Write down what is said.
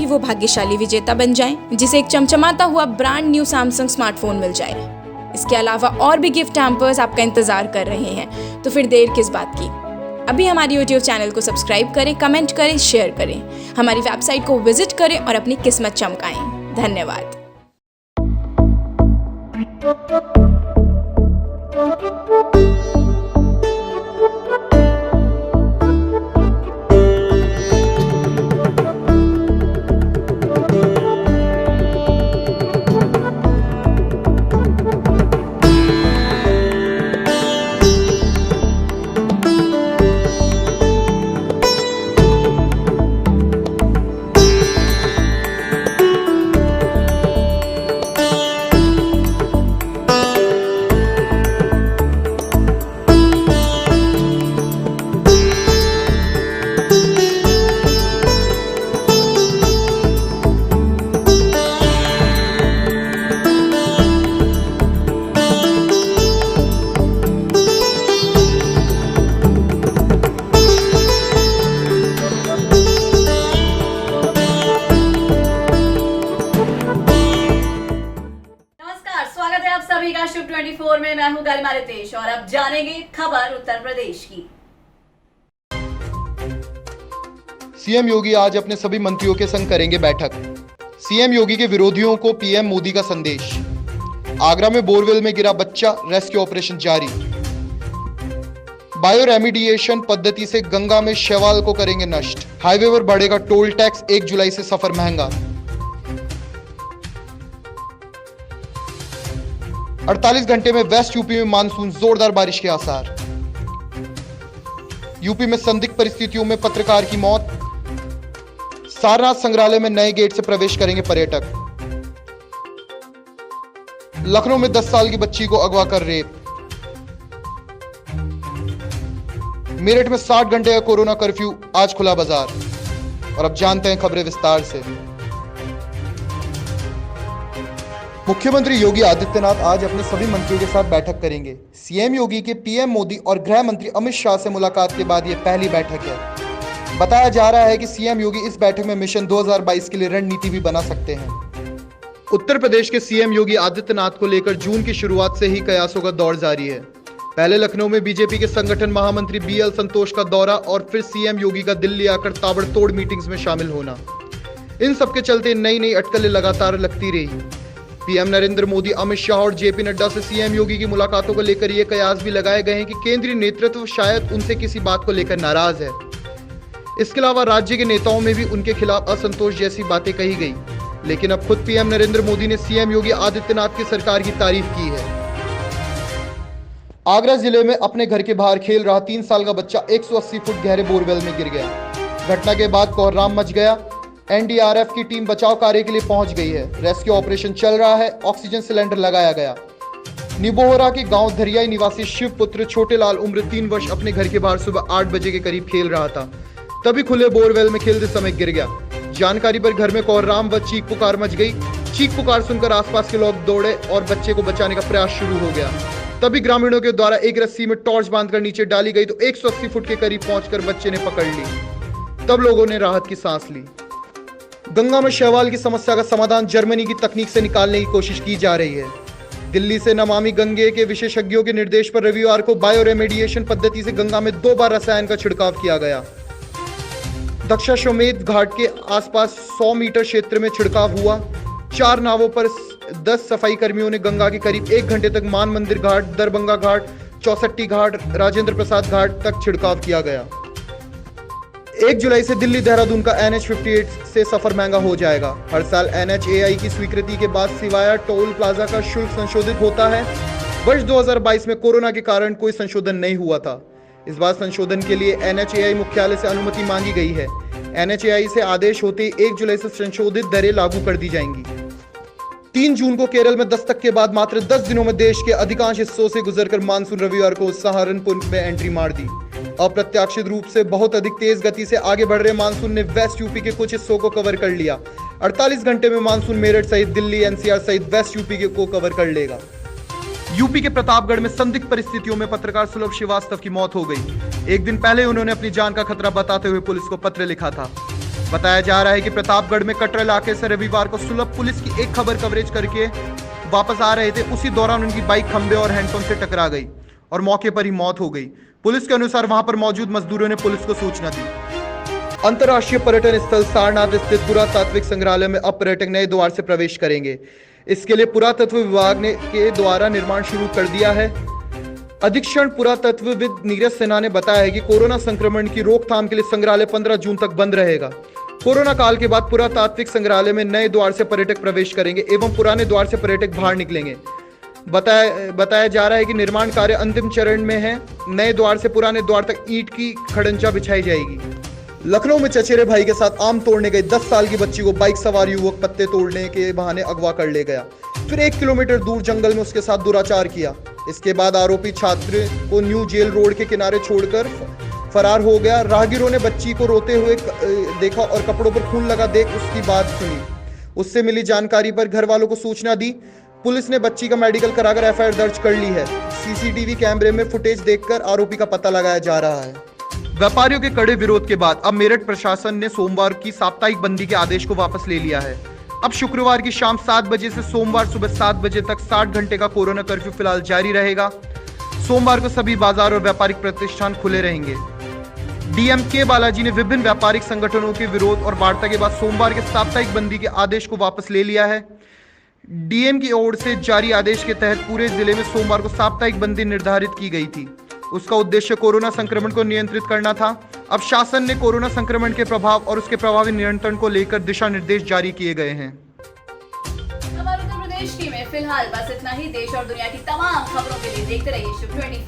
वो भाग्यशाली विजेता बन जाएं, जिसे एक चमचमाता हुआ ब्रांड न्यू सैमसंग स्मार्टफोन मिल जाए। इसके अलावा और भी गिफ्ट हैम्पर्स आपका इंतजार कर रहे हैं, तो फिर देर किस बात की। अभी हमारी यूट्यूब चैनल को सब्सक्राइब करें, कमेंट करें, शेयर करें, हमारी वेबसाइट को विजिट करें और अपनी किस्मत चमकाएं। धन्यवाद। सभी का शुभ 24 में मैं हूं गरिमा रितेश और अब जानेंगे खबर उत्तर प्रदेश की। सीएम योगी आज अपने सभी मंत्रियों के संग करेंगे बैठक। सीएम योगी के विरोधियों को पीएम मोदी का संदेश। आगरा में बोरवेल में गिरा बच्चा, रेस्क्यू ऑपरेशन जारी। बायो रेमिडिएशन पद्धति से गंगा में शैवाल को करेंगे नष्ट। हाईवे पर बढ़ेगा टोल टैक्स, 1 जुलाई से सफर महंगा। 48 घंटे में वेस्ट यूपी में मानसून, जोरदार बारिश के आसार। यूपी में संदिग्ध परिस्थितियों में पत्रकार की मौत। सारनाथ संग्रहालय में नए गेट से प्रवेश करेंगे पर्यटक। लखनऊ में 10 साल की बच्ची को अगवा कर रेप। मेरठ में 60 घंटे का कोरोना कर्फ्यू, आज खुला बाजार। और अब जानते हैं खबरें विस्तार से। मुख्यमंत्री योगी आदित्यनाथ आज अपने सभी मंत्रियों के साथ बैठक करेंगे। सीएम योगी के पीएम मोदी और गृह मंत्री अमित शाह से मुलाकात के बाद यह पहली बैठक है। बताया जा रहा है कि सीएम योगी इस बैठक में मिशन 2022 के लिए रणनीति भी बना सकते हैं। उत्तर प्रदेश के सीएम योगी आदित्यनाथ को लेकर जून की शुरुआत से ही कयासों का दौर जारी है। पहले लखनऊ में बीजेपी के संगठन महामंत्री बीएल संतोष का दौरा और फिर सीएम योगी का दिल्ली आकर ताबड़तोड़ मीटिंग्स में शामिल होना। इन सबके चलते नई नई अटकलें लगातार लगती रही। पीएम नरेंद्र मोदी, अमित शाह और जेपी नड्डा से सीएम योगी की मुलाकातों को लेकर ये कयास भी लगाए गए हैं कि केंद्रीय नेतृत्व शायद उनसे किसी बात को लेकर नाराज है। इसके अलावा राज्य के नेताओं में भी उनके खिलाफ असंतोष जैसी बातें कही गई। लेकिन अब खुद पीएम नरेंद्र मोदी ने सीएम योगी आदित्यनाथ की सरकार की तारीफ की है। आगरा जिले में अपने घर के बाहर खेल रहा 3 साल का बच्चा 180 फुट गहरे बोरवेल में गिर गया। घटना के बाद कोहराम मच गया। एनडीआरएफ की टीम बचाव कार्य के लिए पहुंच गई है। रेस्क्यू ऑपरेशन चल रहा है। ऑक्सीजन सिलेंडर लगाया गया। निबोहरा के गांव धरियाई निवासी शिव पुत्र छोटे लाल उम्र 3 वर्ष अपने घर के बाहर सुबह 8 बजे के करीब खेल रहा था। तभी खुले बोरवेल में खेलते समय गिर गया। जानकारी पर घर में कोहराम व चीख पुकार मच गई। चीख पुकार सुनकर आसपास के लोग दौड़े और बच्चे को बचाने का प्रयास शुरू हो गया। तभी ग्रामीणों के द्वारा एक रस्सी में टॉर्च बांधकर नीचे डाली गई तो 180 फुट के करीब पहुंचकर बच्चे ने पकड़ ली। तब लोगों ने राहत की सांस ली। गंगा में शैवाल की समस्या का समाधान जर्मनी की तकनीक से निकालने की कोशिश की जा रही है। दिल्ली से नमामि गंगे के विशेषज्ञों के निर्देश पर रविवार को बायो रेमेडिएशन पद्धति से गंगा में 2 बार रसायन का छिड़काव किया गया। दक्षाश्वमेध घाट के आसपास 100 मीटर क्षेत्र में छिड़काव हुआ। 4 नावों पर 10 सफाई कर्मियों ने गंगा के करीब 1 घंटे तक मान मंदिर घाट, दरभंगा घाट, चौसट्टी घाट, राजेंद्र प्रसाद घाट तक छिड़काव किया गया। 1 जुलाई से दिल्ली देहरादून का NH-58 से सफर महंगा हो जाएगा। हर साल NHAI की स्वीकृति के बाद सिवाया टोल प्लाजा का शुल्क संशोधित होता है। वर्ष 2022 में कोरोना के कारण कोई संशोधन नहीं हुआ था। इस बार संशोधन के लिए NHAI मुख्यालय से अनुमति मांगी गई है। NHAI से आदेश होते ही 1 जुलाई से संशोधित दरें लागू कर दी जाएंगी। 3 जून को केरल में दस्तक के बाद मात्र 10 दिनों में देश के अधिकांश हिस्सों से गुजरकर मानसून रविवार को सहारनपुर में एंट्री मार दी। अप्रत्याशित रूप से बहुत अधिक तेज गति से आगे बढ़ रहे मानसून ने वेस्ट यूपी के कुछ हिस्सों को कवर कर लिया। 48 घंटे में मानसून मेरठ सहित दिल्ली, NCR सहित वेस्ट यूपी को कवर कर लेगा। यूपी के प्रतापगढ़ में संदिग्ध परिस्थितियों में पत्रकार सुलभ श्रीवास्तव की मौत हो गई। एक दिन पहले उन्होंने अपनी जान का खतरा बताते हुए पुलिस को पत्र लिखा था। बताया जा रहा है कि प्रतापगढ़ में कटरा इलाके से रविवार को सुलभ पुलिस की एक खबर कवरेज करके वापस आ रहे थे। उसी दौरान उनकी बाइक खंबे और हैंडपंप से टकरा गई और मौके पर ही मौत हो गई। पुलिस के अनुसार वहां पर मौजूद मजदूरों ने पुलिस को सूचना दी। अंतर्राष्ट्रीय पर्यटन स्थल सारनाथ स्थित पुरातात्विक संग्रहालय में अब पर्यटक नए द्वार से प्रवेश करेंगे। इसके लिए पुरातत्व विभाग के द्वारा निर्माण शुरू कर दिया है। अधीक्षण पुरातत्वविद नीरज सिन्हा ने बताया है कि कोरोना संक्रमण की रोकथाम के लिए संग्रहालय 15 जून तक बंद रहेगा। कोरोना काल के बाद पुरातात्विक संग्रहालय में नए द्वार से पर्यटक प्रवेश करेंगे एवं पुराने द्वार से पर्यटक बाहर निकलेंगे। बताया जा रहा है कि निर्माण कार्य अंतिम चरण में है। नए द्वार से पुराने द्वार तक ईंट की खड़ंजा बिछाई जाएगी। लखनऊ में चचेरे भाई के साथ आम तोड़ने गई 10 साल की बच्ची को बाइक सवार युवक पत्ते तोड़ने के बहाने अगवा कर ले गया, फिर 1 किलोमीटर दूर जंगल में उसके साथ दुराचार किया। इसके बाद आरोपी छात्र को न्यू जेल रोड के किनारे छोड़कर फरार हो गया। राहगीरों ने बच्ची को रोते हुए देखा और कपड़ों पर खून लगा देख उसकी बात सुनी। उससे मिली जानकारी पर घर वालों को सूचना दी। पुलिस ने बच्ची का मेडिकल कराकर एफआईआर दर्ज कर ली है। सीसीटीवी कैमरे में फुटेज देखकर आरोपी का पता लगाया जा रहा है। व्यापारियों के कड़े विरोध के बाद अब मेरठ प्रशासन ने सोमवार की साप्ताहिक बंदी के आदेश को वापस ले लिया है। अब शुक्रवार की शाम 7 बजे से सोमवार सुबह 7 बजे तक 60 घंटे का कोरोना कर्फ्यू फिलहाल जारी रहेगा। सोमवार को सभी बाजार और व्यापारिक प्रतिष्ठान खुले रहेंगे। डीएम के बालाजी ने विभिन्न व्यापारिक संगठनों के विरोध और वार्ता के बाद सोमवार के साप्ताहिक बंदी के आदेश को वापस ले लिया है। डीएम की ओर से जारी आदेश के तहत पूरे जिले में सोमवार को साप्ताहिक बंदी निर्धारित की गई थी। उसका उद्देश्य कोरोना संक्रमण को नियंत्रित करना था। अब शासन ने कोरोना संक्रमण के प्रभाव और उसके प्रभावी नियंत्रण को लेकर दिशा निर्देश जारी किए गए हैं। हमारे उत्तर प्रदेश की में फिलहाल बस इतना ही। देश और दुनिया की तमाम खबरों के लिए देखते रहिए शुभ 24।